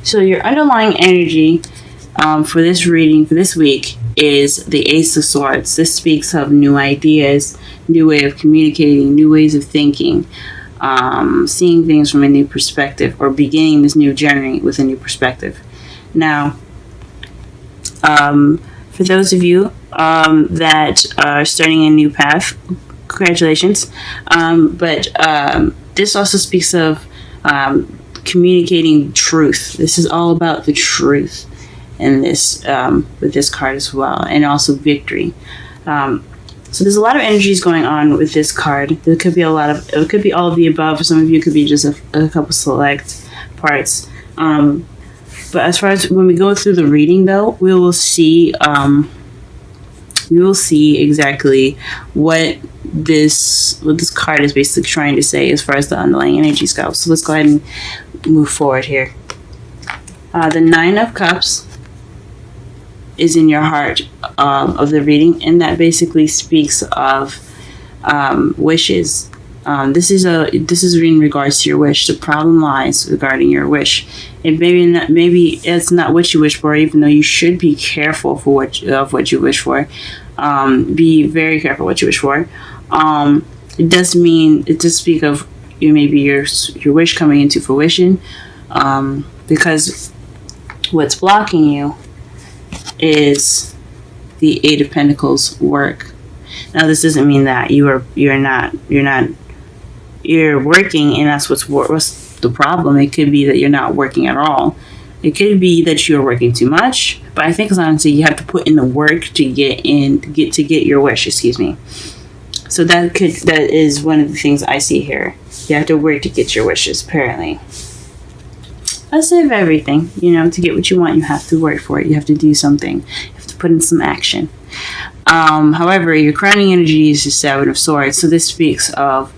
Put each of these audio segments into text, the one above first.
So your underlying energy for this reading for this week is the Ace of Swords. This speaks of new ideas, new way of communicating, new ways of thinking, seeing things from a new perspective, or beginning this new journey with a new perspective. Now, for those of you that are starting a new path, congratulations. But this also speaks of communicating truth. This is all about the truth in this with this card as well, and also victory. So there's a lot of energies going on with this card. There could be it could be all of the above. For some of you, it could be just a couple select parts. But as far as when we go through the reading, though, we will see exactly what this card is basically trying to say as far as the underlying energies go. So let's go ahead and move forward here. The Nine of Cups is in your heart of the reading, and that basically speaks of wishes. This is in regards to your wish. The problem lies regarding your wish. And maybe it's not what you wish for, even though you should be careful for what you wish for. Be very careful what you wish for. It does speak of maybe your wish coming into fruition, because what's blocking you is the Eight of Pentacles work. Now, this doesn't mean that you're working, and that's what's the problem. It could be that you're not working at all. It could be that you're working too much, but I think honestly you have to put in the work to get your wish. Excuse me. So that is one of the things I see here. You have to work to get your wishes. Apparently, that's of everything. To get what you want, you have to work for it. You have to do something. You have to put in some action. However, your crowning energy is the Seven of Swords. So this speaks of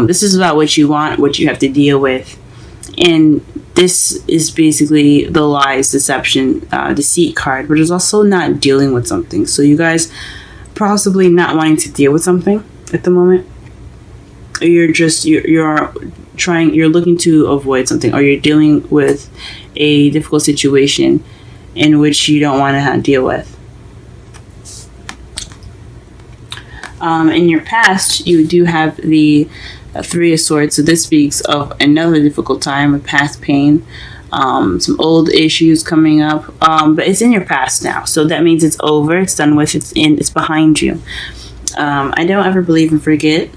this is about what you want, what you have to deal with. And this is basically the lies, deception, deceit card, but it's also not dealing with something. So you guys possibly not wanting to deal with something at the moment. Or you're looking to avoid something, or you're dealing with a difficult situation in which you don't want to deal with. In your past, you do have the Three of Swords. So this speaks of another difficult time, of past pain, some old issues coming up. But it's in your past now, so that means it's over. It's done with. It's behind you. I don't ever believe in forgetting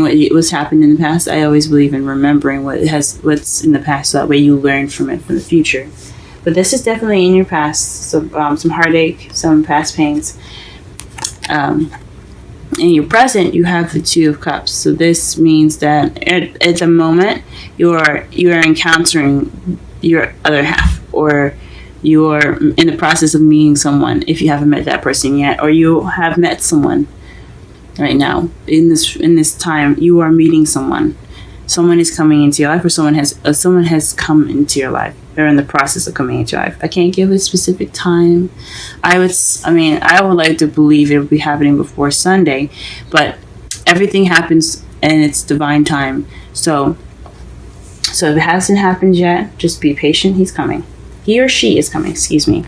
what's happened in the past. I always believe in remembering what's in the past, so that way you learn from it for the future. But this is definitely in your past. So some heartache, some past pains. In your present, you have the Two of Cups. So this means that at the moment you are encountering your other half, or you are in the process of meeting someone if you haven't met that person yet, or you have met someone right now. In this time, you are meeting someone. Someone is coming into your life, or someone has come into your life. They're in the process of coming into your life. I can't give a specific time. I would like to believe it will be happening before Sunday, but everything happens in its divine time. So if it hasn't happened yet, just be patient. He's coming. He or she is coming. Excuse me.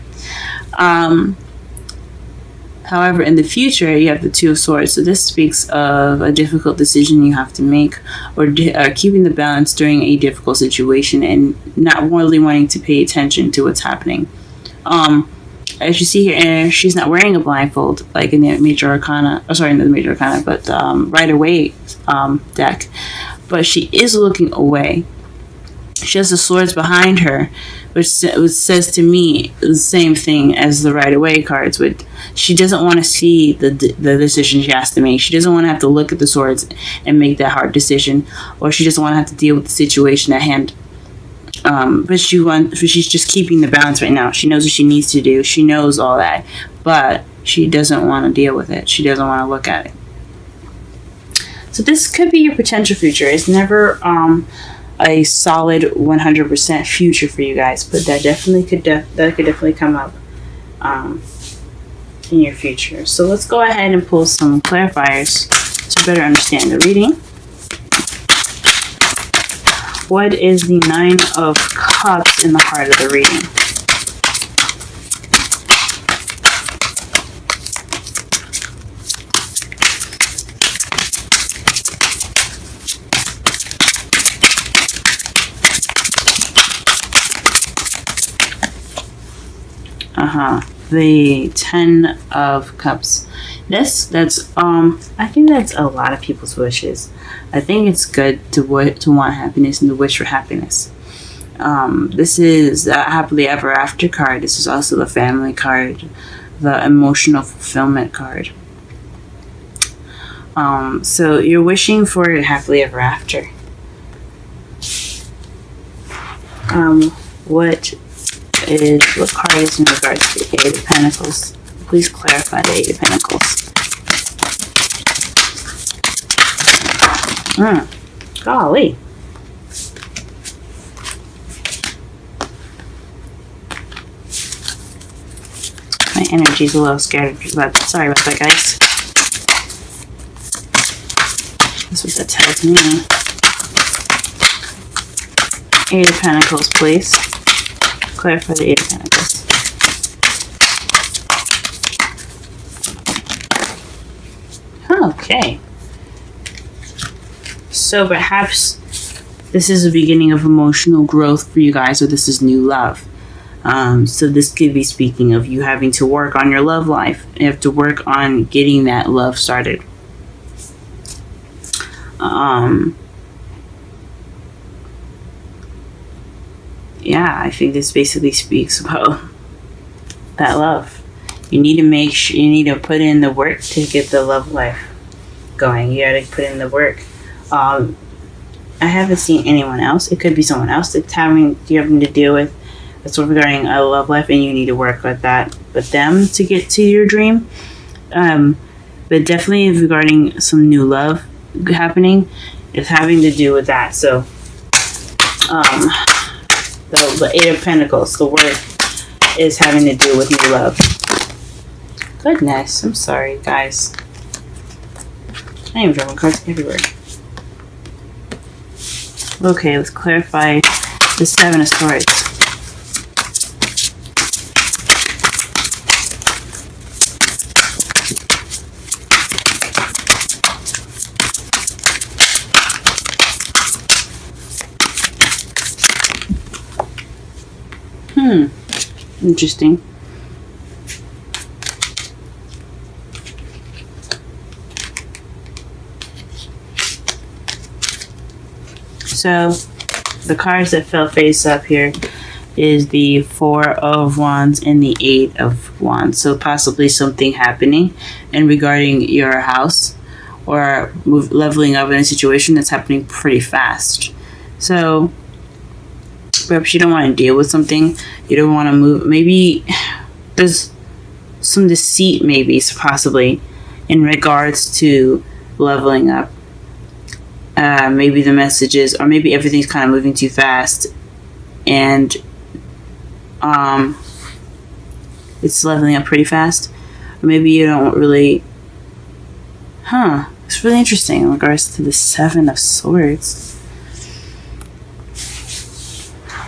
However, in the future, you have the Two of Swords. So this speaks of a difficult decision you have to make, or keeping the balance during a difficult situation, and not really wanting to pay attention to what's happening. As you see here, she's not wearing a blindfold like in the Major Arcana. Oh, sorry, not the Major Arcana, but Rider Waite deck. But she is looking away. She has the swords behind her, which says to me the same thing as the Rider-Waite cards. But she doesn't want to see the decision she has to make. She doesn't want to have to look at the swords and make that hard decision, or she doesn't want to have to deal with the situation at hand. But she's just keeping the balance right now. She knows what she needs to do. She knows all that, but she doesn't want to deal with it. She doesn't want to look at it. So this could be your potential future. It's never a solid 100% future for you guys, but that could definitely come up in your future. So let's go ahead and pull some clarifiers to better understand the reading. What is the Nine of Cups in the heart of the reading? The Ten of Cups. That's I think that's a lot of people's wishes. I think it's good to want happiness and to wish for happiness. This is a happily ever after card. This is also the family card, the emotional fulfillment card. So you're wishing for happily ever after. What card is in regards to the Eight of Pentacles? Please clarify the Eight of Pentacles. Golly. My energy's a little scattered, but sorry about that, guys. That's what that tells me. Eight of Pentacles, please. Clarify the Eight of Pentacles. Okay. So perhaps this is the beginning of emotional growth for you guys, or this is new love. So this could be speaking of you having to work on your love life. You have to work on getting that love started. Yeah, I think this basically speaks about that love. You need to make sure, you need to put in the work to get the love life going. You gotta put in the work. I haven't seen anyone else. It could be someone else that's having to deal with that's regarding a love life, and you need to work with that with them to get to your dream. But definitely regarding some new love happening, it's having to do with that. So, the Eight of Pentacles, the word is having to do with new love. Goodness, I'm sorry, guys. I am drawing cards everywhere. Okay, let's clarify the Seven of Swords. Interesting. So, the cards that fell face up here is the Four of Wands and the Eight of Wands. So, possibly something happening and regarding your house or leveling up in a situation that's happening pretty fast. So, perhaps you don't want to deal with something. You don't want to move. Maybe there's some deceit, maybe, possibly, in regards to leveling up. Maybe the messages, or maybe everything's kind of moving too fast, and it's leveling up pretty fast. Or maybe you don't really. It's really interesting in regards to the Seven of Swords.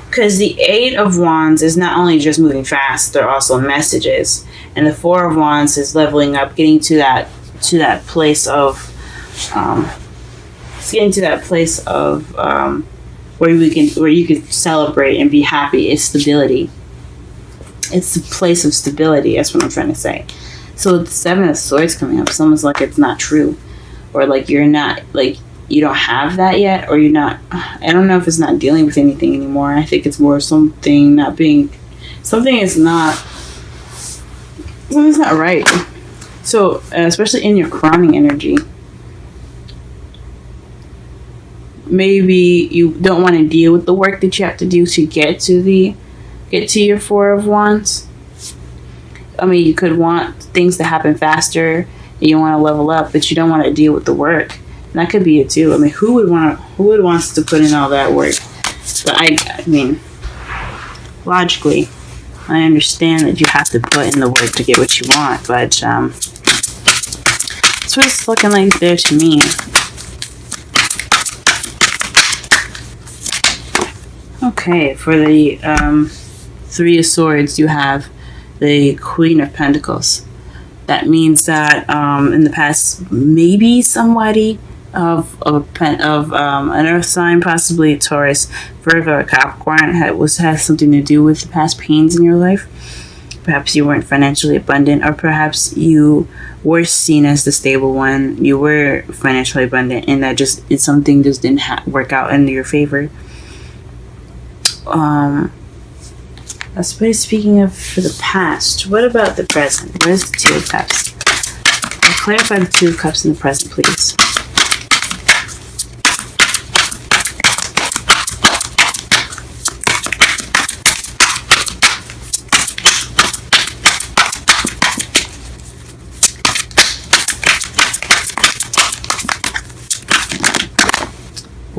Because the Eight of Wands is not only just moving fast, they're also messages. And the Four of Wands is leveling up, getting to that place of where you can celebrate and be happy. It's stability. It's the place of stability. That's what I'm trying to say. So the Seven of Swords coming up, it's almost like it's not true, or like you're not like. You don't have that yet, or you're not. I don't know if it's not dealing with anything anymore. I think it's more something is not right. So, especially in your crowning energy, maybe you don't want to deal with the work that you have to do to get to your Four of Wands. I mean, you could want things to happen faster, and you want to level up, but you don't want to deal with the work. That could be it too. I mean, who would wants to put in all that work? But I mean, logically, I understand that you have to put in the work to get what you want. But that's what it's looking like there to me. Okay, for the Three of Swords, you have the Queen of Pentacles. That means that in the past, maybe somebody of an Earth sign, possibly a Taurus, Virgo, or Capricorn, has something to do with the past pains in your life. Perhaps you weren't financially abundant, or perhaps you were seen as the stable one. You were financially abundant, and that something just didn't work out in your favor. That's what speaking of for the past. What about the present? Where's the Two of Cups? Clarify the Two of Cups in the present, please.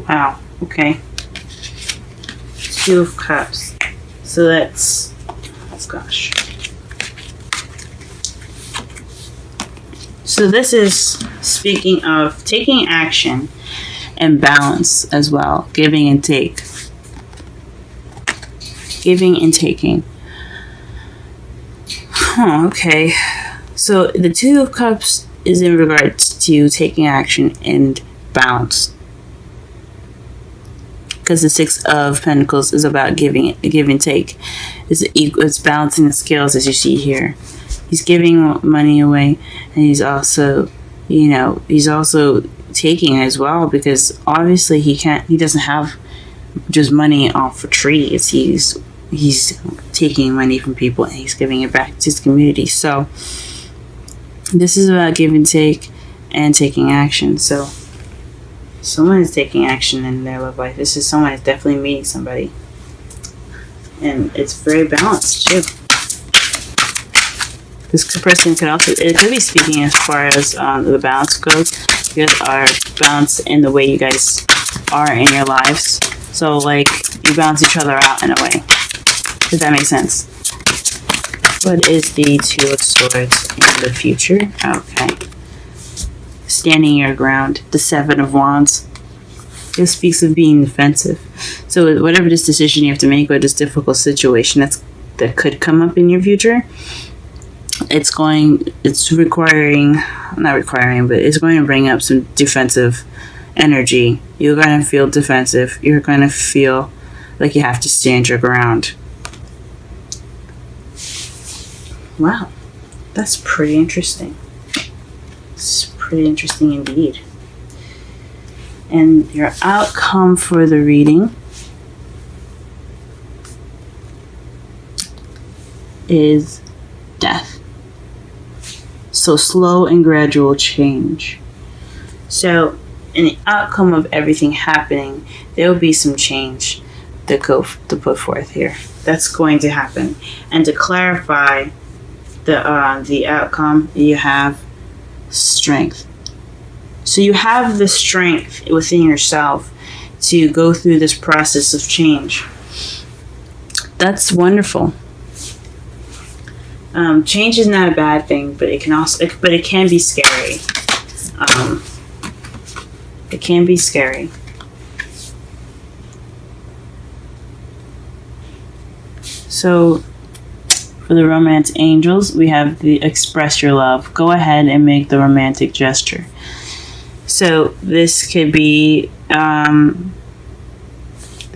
Wow, okay. Two of Cups. So that's gosh. So this is speaking of taking action and balance as well. Giving and take. Giving and taking. Okay. So the Two of Cups is in regards to taking action and balance. Because the Six of Pentacles is about give and take. It's balancing the scales, as you see here. He's giving money away, and he's also taking as well, because obviously he doesn't have just money off a tree. He's taking money from people and he's giving it back to his community. So this is about give and take and taking action. So someone is taking action in their love life. This is someone is definitely meeting somebody. And it's very balanced, too. This person it could be speaking as far as the balance goes. You guys are balanced in the way you guys are in your lives. So, like, you balance each other out in a way. Does that make sense? What is the Two of Swords in the future? Okay. Standing your ground. The Seven of Wands. It speaks of being defensive. So whatever this decision you have to make, or this difficult situation that could come up in your future, it's going to bring up some defensive energy. You're going to feel defensive. You're going to feel like you have to stand your ground. Wow. That's pretty interesting. It's pretty interesting indeed. And your outcome for the reading is death. So slow and gradual change. So in the outcome of everything happening, there will be some change to put forth here. That's going to happen. And to clarify the outcome, you have strength. So you have the strength within yourself to go through this process of change. That's wonderful. Change is not a bad thing, but it can be scary. It can be scary. So for the romance angels, we have the express your love. Go ahead and make the romantic gesture. So this could be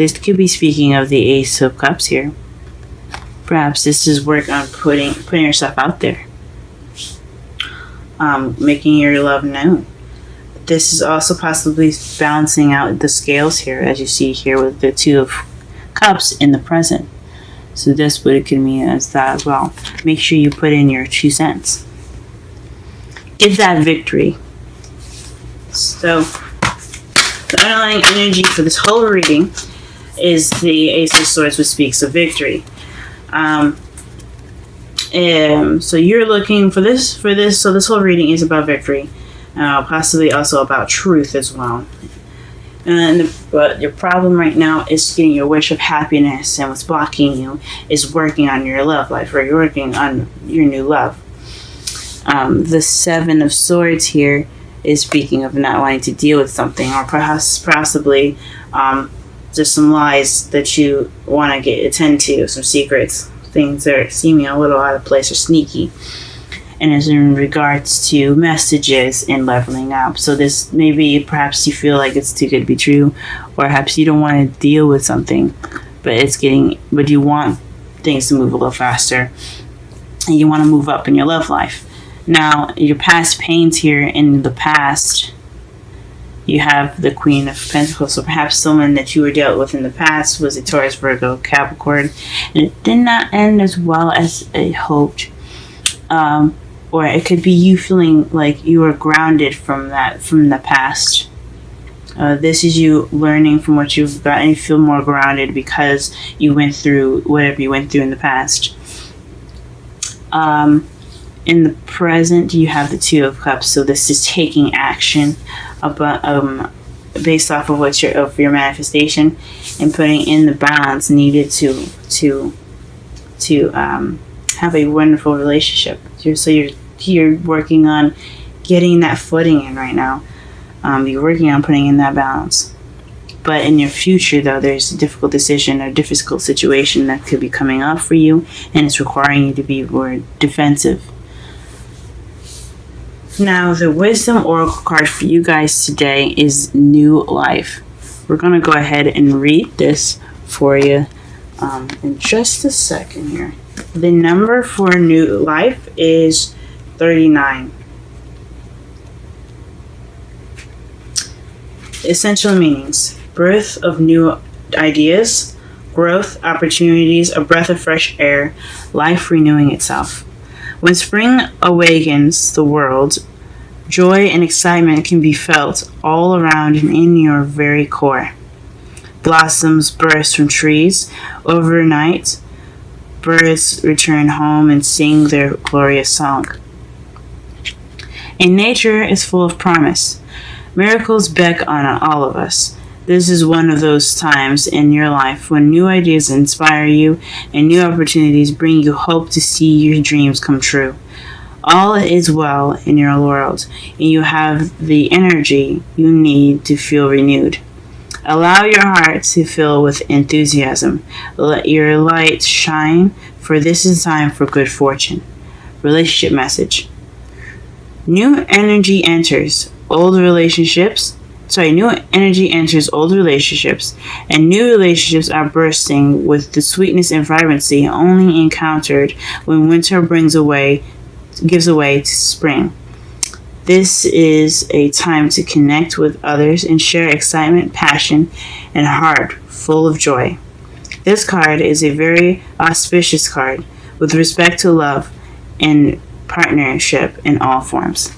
speaking of the Ace of Cups here. Perhaps this is work on putting yourself out there, making your love known. This is also possibly balancing out the scales here, as you see here with the Two of Cups in the present. So this would could mean as that as well. Make sure you put in your 2 cents. Get that victory. So the underlying energy for this whole reading is the Ace of Swords, which speaks of victory. So you're looking for this. So this whole reading is about victory, possibly also about truth as well. But your problem right now is getting your wish of happiness, and what's blocking you is working on your love life, or you're working on your new love. The Seven of Swords here is speaking of not wanting to deal with something, or possibly just some lies that you want to get attend to, some secrets, things that are seeming a little out of place or sneaky. And it's in regards to messages and leveling up. So this maybe perhaps you feel like it's too good to be true, or perhaps you don't want to deal with something, but you want things to move a little faster, and you want to move up in your love life. Now, your past pains here in the past, you have the Queen of Pentacles. So perhaps someone that you were dealt with in the past was a Taurus, Virgo, Capricorn, and it did not end as well as I hoped. Or it could be you feeling like you were grounded from the past. This is you learning from what you've got, and you feel more grounded because you went through whatever you went through in the past. In the present, you have the Two of Cups. So this is taking action based off of your manifestation, and putting in the balance needed to have a wonderful relationship. You're working on getting that footing in right now. You're working on putting in that balance. But in your future, though, there's a difficult decision or difficult situation that could be coming up for you, and it's requiring you to be more defensive. Now, the Wisdom Oracle card for you guys today is New Life. We're going to go ahead and read this for you in just a second here. The number for New Life is 39. Essential meanings: birth of new ideas, growth, opportunities, a breath of fresh air, life renewing itself. When spring awakens the world, joy and excitement can be felt all around and in your very core. Blossoms burst from trees. Overnight, birds return home and sing their glorious song. And nature is full of promise. Miracles beckon on all of us. This is one of those times in your life when new ideas inspire you and new opportunities bring you hope to see your dreams come true. All is well in your world, and you have the energy you need to feel renewed. Allow your heart to fill with enthusiasm. Let your light shine, for this is time for good fortune. Relationship message. New energy enters old relationships, and new relationships are bursting with the sweetness and vibrancy only encountered when winter gives away to spring. This is a time to connect with others and share excitement, passion, and heart full of joy. This card is a very auspicious card with respect to love and partnership in all forms.